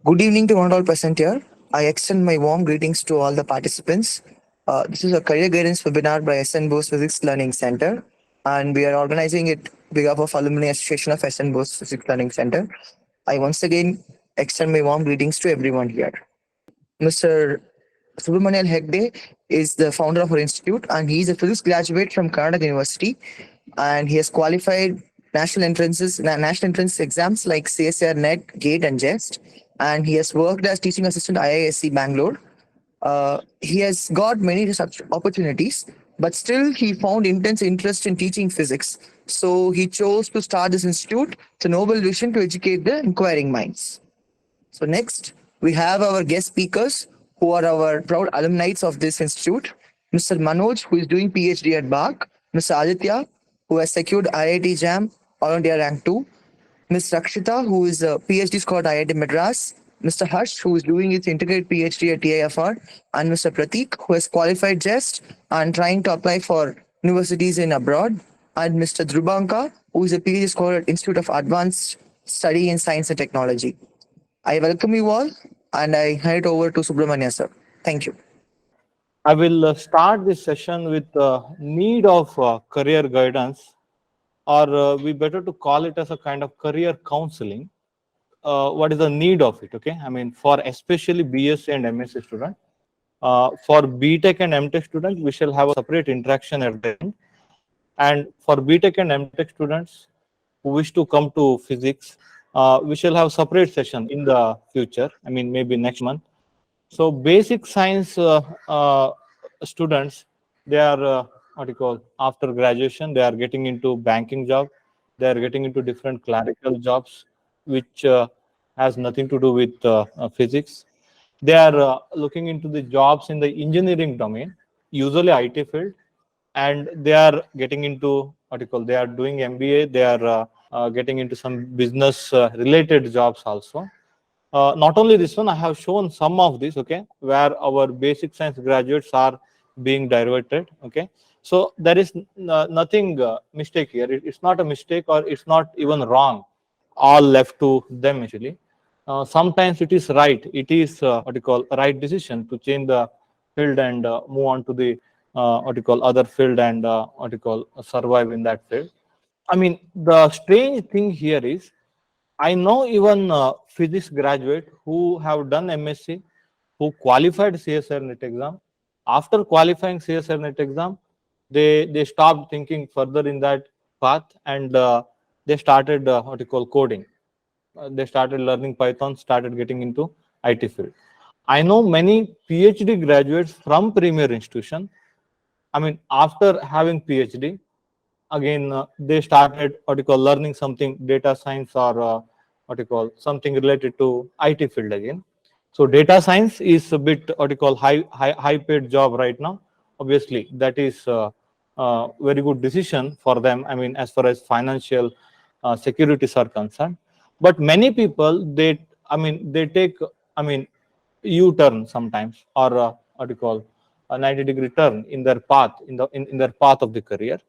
Good evening to one and all present here. I extend my warm greetings to all the participants. This is a career guidance webinar by SN Bose Physics Learning Center, and we are organizing it on behalf of Alumni Association of SN Bose Physics Learning Center. I once again extend my warm greetings to everyone here. Mr. Subramanian Hegde is the founder of our institute, and he is a physics graduate from Karnataka University, and he has qualified national entrance exams like CSR, NET, GATE, and JEST, and he has worked as teaching assistant IISc Bangalore. He has got many such opportunities, but still he found intense interest in teaching physics. So he chose to start this institute, the noble vision to educate the inquiring minds. So next, we have our guest speakers who are our proud alumni of this institute. Mr. Manoj, who is doing PhD at BARC. Mr. Aditya, who has secured IIT JAM All India Rank 2. Ms. Rakshita, who is a PhD scholar at IIT Madras. Mr. Harsh, who is doing his integrated PhD at TIFR. And Mr. Pratik, who has qualified JEST and trying to apply for universities in abroad. And Mr. Dhrubanka, who is a PhD scholar at Institute of Advanced Study in Science and Technology. I welcome you all and I hand it over to Subramania sir. Thank you. I will start this session with the need of career guidance, or we better to call it as a kind of career counseling. What is the need of it? Okay, I mean, for especially BSc and MSc student. For BTech and MTech students, we shall have a separate interaction at the end. And for BTech and MTech students who wish to come to physics, we shall have separate session in the future. I mean, maybe next month. So basic science students, they are what you call after graduation, they are getting into banking job, they are getting into different clerical jobs, which has nothing to do with physics. They are looking into the jobs in the engineering domain, usually IT field, and they are getting into what you call they are doing MBA. They are getting into some business related jobs also. Not only this one, I have shown some of this, okay, where our basic science graduates are being diverted, okay. So there is nothing mistake here. It's not a mistake or it's not even wrong. All left to them actually. Sometimes it is right. It is what you call a right decision to change the field and move on to the what you call other field and what you call survive in that field. I mean, the strange thing here is I know even physics graduate who have done MSc, who qualified CSR NET exam. After qualifying CSR NET exam, they stopped thinking further in that path and they started what you call coding. They started learning Python, started getting into IT field. I know many PhD graduates from premier institution. I mean, after having PhD, again they started what you call learning something data science or what you call something related to IT field again. So data science is a bit what you call high paid job right now. Obviously, that is very good decision for them. I mean, as far as financial securities are concerned, but many people they take I mean U-turn sometimes or what you call a 90-degree turn in their path in their path of the career.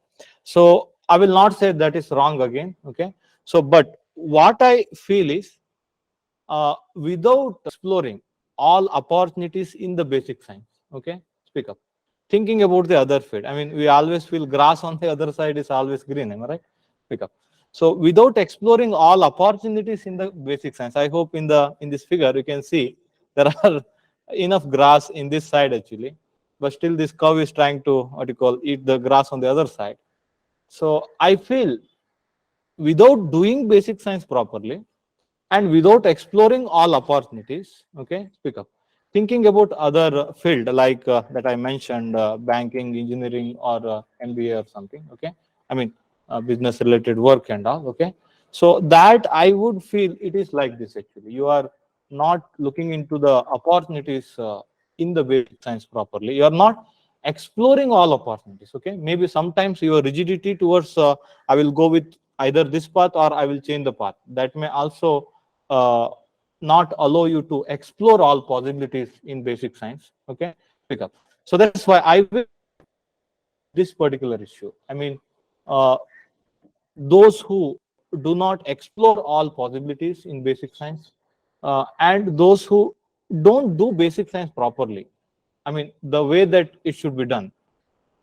So I will not say that is wrong again. Okay. So, but what I feel is without exploring all opportunities in the basic science. Okay. Speak up. Thinking about the other field. I mean, we always feel grass on the other side is always green. Am I right? Speak up. So without exploring all opportunities in the basic science, I hope in this figure you can see there are enough grass in this side actually, but still this cow is trying to what you call eat the grass on the other side. So I feel without doing basic science properly and without exploring all opportunities, okay, speak up. Thinking about other field like that I mentioned, banking, engineering, or MBA or something, okay. I mean, business related work and all, okay. So that I would feel it is like this actually. You are not looking into the opportunities in the basic science properly. You are not exploring all opportunities, okay. Maybe sometimes your rigidity towards I will go with either this path or I will change the path. That may also uh, not allow you to explore all possibilities in basic science. Okay, pick up. So that's why I will this particular issue. I mean, uh, those who do not explore all possibilities in basic science, and those who don't do basic science properly. I mean, the way that it should be done.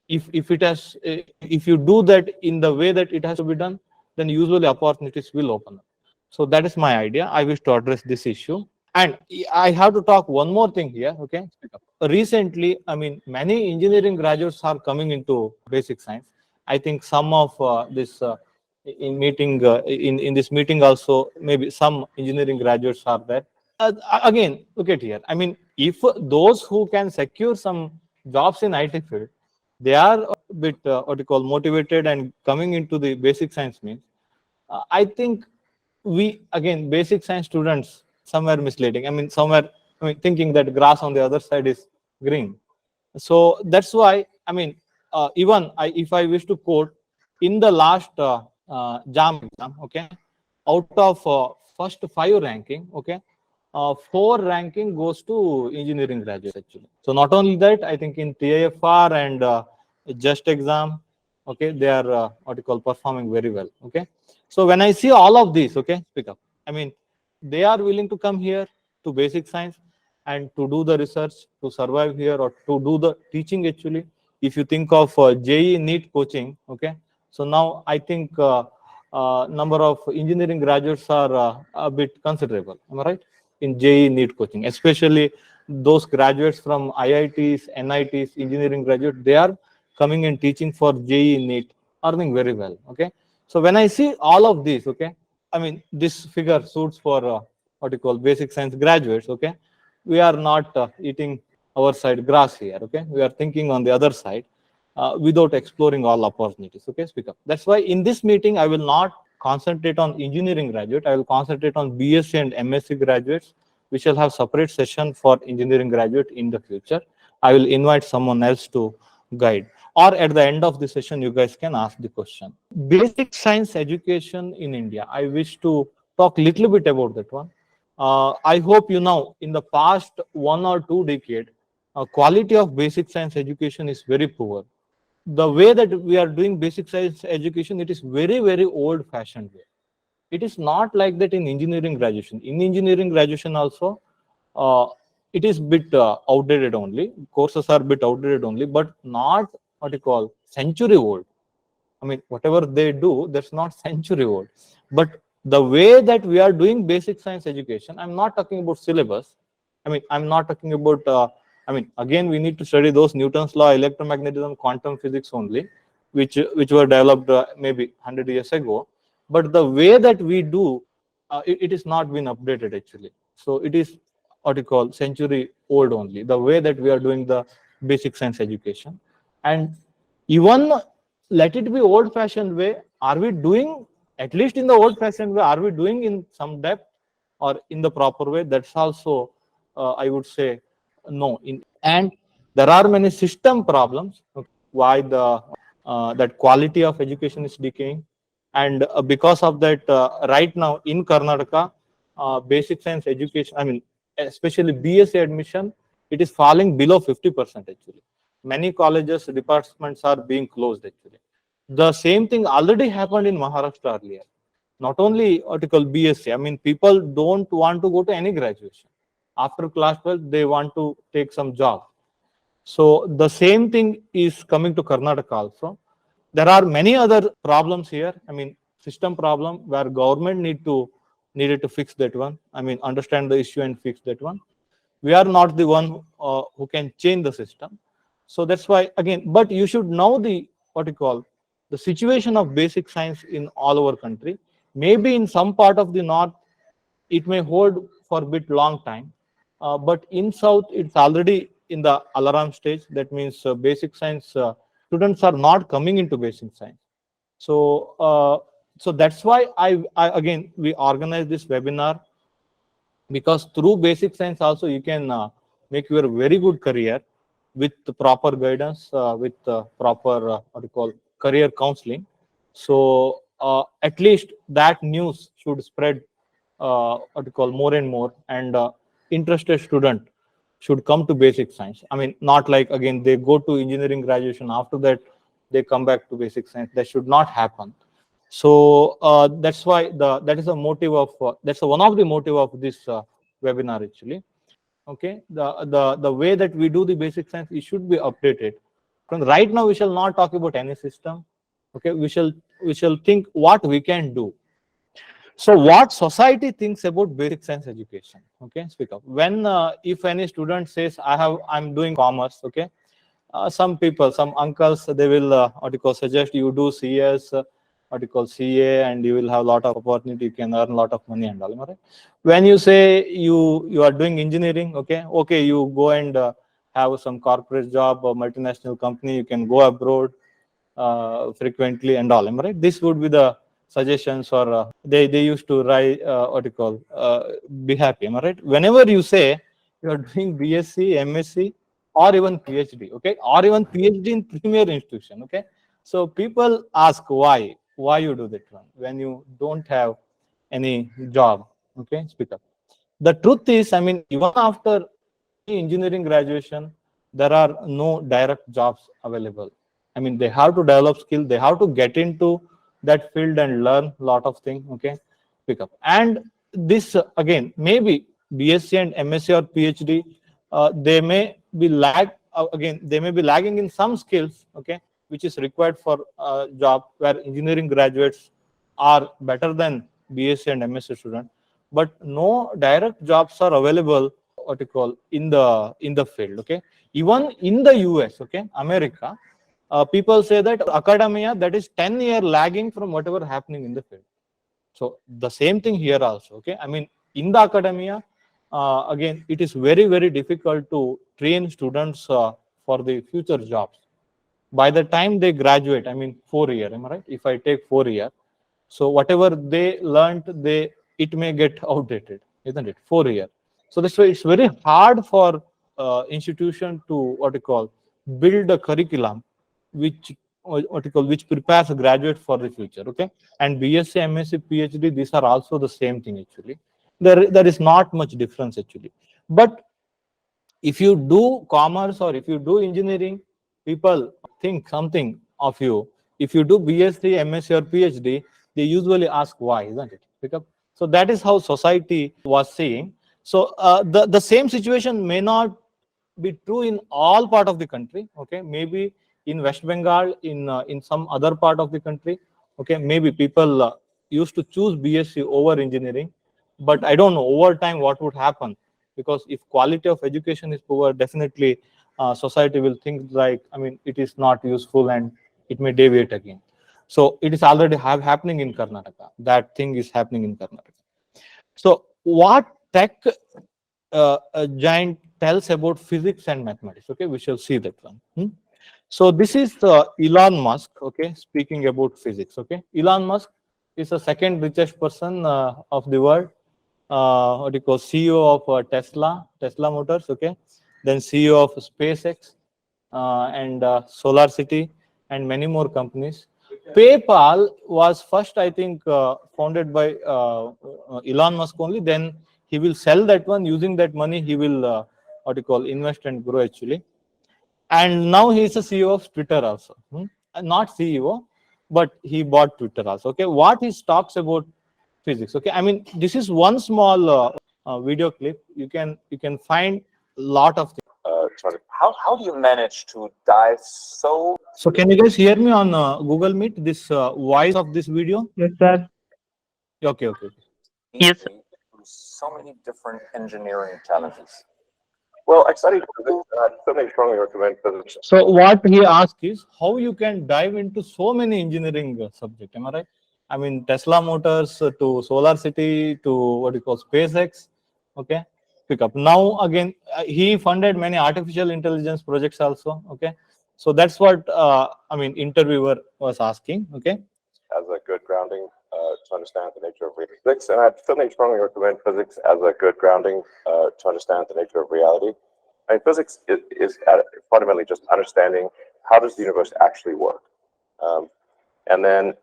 If you do that in the way that it has to be done, then usually opportunities will open up. So that is my idea. I wish to address this issue. And I have to talk one more thing here. Okay. Recently, I mean, many engineering graduates are coming into basic science. I think some of this in meeting in this meeting also, maybe some engineering graduates are there. Again, look at here. I mean, if those who can secure some jobs in IT field, they are a bit what you call motivated and coming into the basic science means, I think we again basic science students somewhere misleading. I mean, somewhere, I mean, thinking that grass on the other side is green. So that's why, I mean, even if I wish to quote, in the last JAM exam, okay, out of first 5 ranking, okay, 4 ranking goes to engineering graduates actually. So not only that, I think in TIFR and just exam, okay, they are what you call performing very well. Okay, so when I see all of these, okay, speak up. I mean, they are willing to come here to basic science and to do the research, to survive here, or to do the teaching actually. If you think of JE NEET coaching, okay, so now I think number of engineering graduates are a bit considerable. Am I right? In JE NEET coaching, especially those graduates from IITs, NITs, engineering graduates, they are coming and teaching for JE NEET, earning very well. Okay, so when I see all of these, okay, I mean, this figure suits for what you call basic science graduates. Okay, we are not eating our side grass here. Okay, we are thinking on the other side without exploring all opportunities. Okay, speak up. That's why in this meeting I will not concentrate on engineering graduate. I will concentrate on BSc and MSc graduates. We shall have separate session for engineering graduate in the future. I will invite someone else to guide, or at the end of the session you guys can ask the question. Basic science education in India, I wish to talk little bit about that one. I hope you know in the past 1 or 2 decades, quality of basic science education is very poor. The way that we are doing basic science education, it is very old fashioned way. It is not like that in engineering graduation. In engineering graduation also, uh, it is bit outdated only. Courses are bit outdated only, but not what you call century old. I mean, whatever they do, that's not century old. But the way that we are doing basic science education, I'm not talking about syllabus. I mean, I'm not talking about, I mean, again, we need to study those Newton's law, electromagnetism, quantum physics only, which were developed maybe 100 years ago. But the way that we do, it is not been updated actually. So it is what you call century old only, the way that we are doing the basic science education. And even let it be old fashioned way, are we doing at least in the old fashioned way, are we doing in some depth or in the proper way? That's also I would say no. And there are many system problems, okay, why the that quality of education is decaying. And because of that, right now in Karnataka, basic science education, I mean, especially BSc admission, it is falling below 50% actually. Many colleges, departments are being closed actually. The same thing already happened in Maharashtra earlier. Not only article BSc, I mean, people don't want to go to any graduation. After class 12, they want to take some job. So the same thing is coming to Karnataka also. There are many other problems here. I mean, system problem where government needed to fix that one. I mean, understand the issue and fix that one. We are not the one who can change the system. So that's why again, but you should know the what you call the situation of basic science in all over country. Maybe in some part of the north it may hold for a bit long time, but in south it's already in the alarm stage. That means basic science students are not coming into basic science. So so that's why I again we organize this webinar, because through basic science also you can make your very good career with the proper guidance, with proper what you call career counseling. So at least that news should spread what you call more and more, and interested student should come to basic science. I mean, not like again they go to engineering graduation, after that they come back to basic science. That should not happen. So that's why that is a motive of that's one of the motive of this webinar actually. Okay, the way that we do the basic science, it should be updated. From right now, we shall not talk about any system. Okay, we shall think what we can do. So what society thinks about basic science education? Okay, speak up. When if any student says I'm doing commerce, okay, some people, some uncles, they will what you call suggest you do CS, what you call CA, and you will have a lot of opportunity. You can earn a lot of money and all. Right? When you say you are doing engineering, okay, you go and have some corporate job or multinational company. You can go abroad frequently and all. Am I right? This would be the suggestions, or they used to write what you call be happy. Am I right? Whenever you say you are doing BSc, MSc, or even PhD, okay, or even PhD in premier institution, okay. So people ask why you do that one when you don't have any job, okay. Speak up. The truth is, I mean, even after any engineering graduation, there are no direct jobs available. I mean, they have to develop skill, they have to get into that field and learn a lot of things, okay, pick up. And this, again, maybe BSc and MSc or PhD, they may be they may be lagging in some skills, okay, which is required for a job, where engineering graduates are better than BSc and MSc student, but no direct jobs are available, what you call, in the field, okay. Even in the US, okay, America, people say that academia, that is 10-year lagging from whatever happening in the field. So the same thing here also, okay. I mean, in the academia, again, it is very, very difficult to train students for the future jobs. By the time they graduate, I mean 4 year, am I right? If I take 4 year, so whatever they learned, it may get outdated, isn't it? 4 year. So that's why it's very hard for institution to, what you call, build a curriculum which, what you call, which prepares a graduate for the future, okay. And BSc, MSc, PhD, these are also the same thing actually. There is not much difference actually. But if you do commerce or if you do engineering, people think something of you. If you do BSc, MSc, or PhD, they usually ask why, isn't it? Because so that is how society was saying. So the same situation may not be true in all part of the country. Okay, maybe in West Bengal, in some other part of the country. Okay, maybe people used to choose BSc over engineering, but I don't know over time what would happen, because if quality of education is poor, definitely society will think like, I mean, it is not useful and it may deviate again. So it is already happening in Karnataka. That thing is happening in Karnataka. So what tech giant tells about physics and mathematics? Okay, we shall see that one. So this is Elon Musk, okay, speaking about physics. Okay, Elon Musk is the second richest person of the world. What do you call, CEO of Tesla Motors, okay, then CEO of SpaceX and Solar City and many more companies. PayPal was first, I think, founded by Elon Musk only. Then he will sell that one. Using that money, he will what do you call, invest and grow actually. And now he is the CEO of Twitter also. Not CEO, but he bought Twitter also. Okay, what he talks about physics. Okay, I mean, this is one small video clip. You can find a lot of things. How do you manage to dive so? So can you guys hear me on Google Meet? This voice of this video? Yes, sir. Okay. Yes, sir. Through so many different engineering challenges. Well, I studied physics, and I certainly strongly recommend physics. So what he asked is how you can dive into so many engineering subjects. Am I right? I mean, Tesla Motors to Solar City to what you call SpaceX. Okay, pick up. Now again, he funded many artificial intelligence projects also. Okay, so that's what I mean. Interviewer was asking. Okay, as a good grounding to understand the nature of physics, and I certainly strongly recommend physics as a good grounding to understand the nature of reality. I mean, physics is fundamentally just understanding how does the universe actually work, and then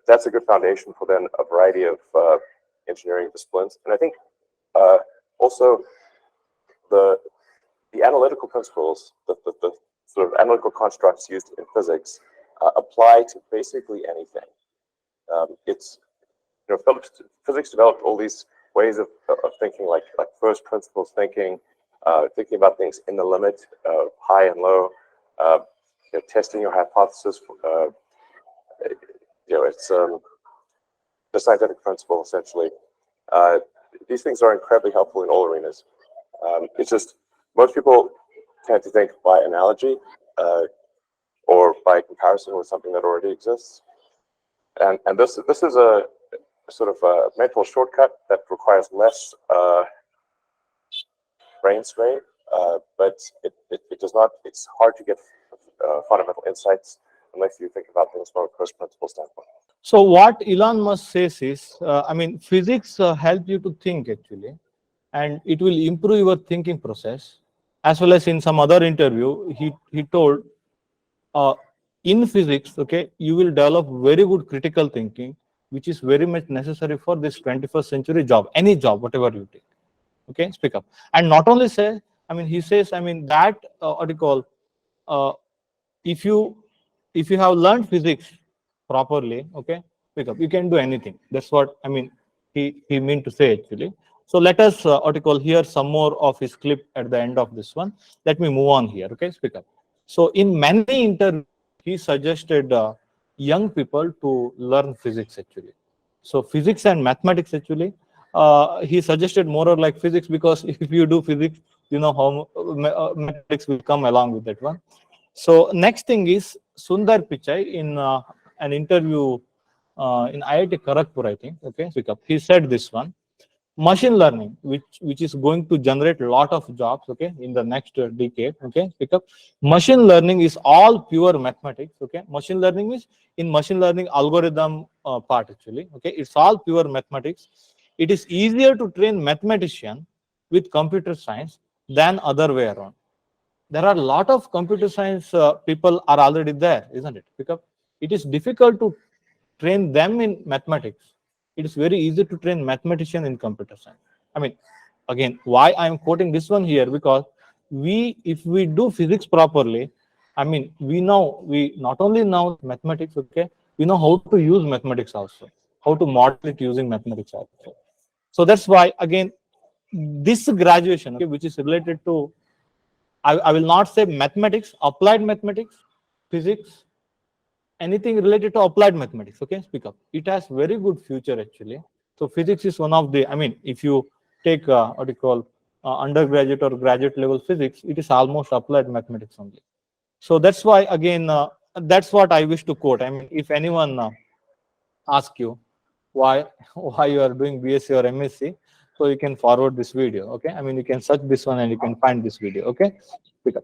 that's a good foundation for then a variety of engineering disciplines. And I think also the analytical principles, the sort of analytical constructs used in physics apply to basically anything. It's, physics developed all these ways of thinking, like first principles thinking, thinking about things in the limit, high and low, testing your hypothesis. It's the scientific principle essentially. These things are incredibly helpful in all arenas. It's just most people tend to think by analogy or by comparison with something that already exists, and this is a sort of a mental shortcut that requires less brain strain, but it does not. It's hard to get fundamental insights unless you think about things from a first principle standpoint. So what Elon Musk says is, physics help you to think actually, and it will improve your thinking process. As well as in some other interview, he told, in physics, okay, you will develop very good critical thinking, which is very much necessary for this 21st century job, any job, whatever you take. Okay, speak up. And not only say, he says, that what do you call, uh, if you have learned physics properly, okay, pick up, you can do anything. That's what he meant to say actually. So let us what you call, hear some more of his clip at the end of this one. Let me move on here. Okay, speak up. So in many interviews, he suggested young people to learn physics actually. So physics and mathematics actually. He suggested more or like physics, because if you do physics, you know how mathematics will come along with that one. So next thing is Sundar Pichai in an interview in IIT Kharagpur, I think. Okay, pick up. He said this one: machine learning, which is going to generate a lot of jobs. Okay, in the next decade. Okay, pick up. Machine learning is all pure mathematics. Okay, machine learning is in machine learning algorithm part actually. Okay, it's all pure mathematics. It is easier to train mathematician with computer science than other way around. There are a lot of computer science people are already there, isn't it? Because it is difficult to train them in mathematics. It is very easy to train mathematician in computer science. Again, why I am quoting this one here, because if we do physics properly, we not only know mathematics, okay, we know how to use mathematics also, how to model it using mathematics also. So that's why, again, this graduation, okay, which is related to, I will not say mathematics, applied mathematics, physics, anything related to applied mathematics. Okay, speak up. It has very good future actually. So physics is one of the, if you take what you call undergraduate or graduate level physics, it is almost applied mathematics only. So that's why, again, that's what I wish to quote. If anyone ask you why why you are doing BSc or MSc, so you can forward this video. Okay, you can search this one and you can find this video. Okay, pick up.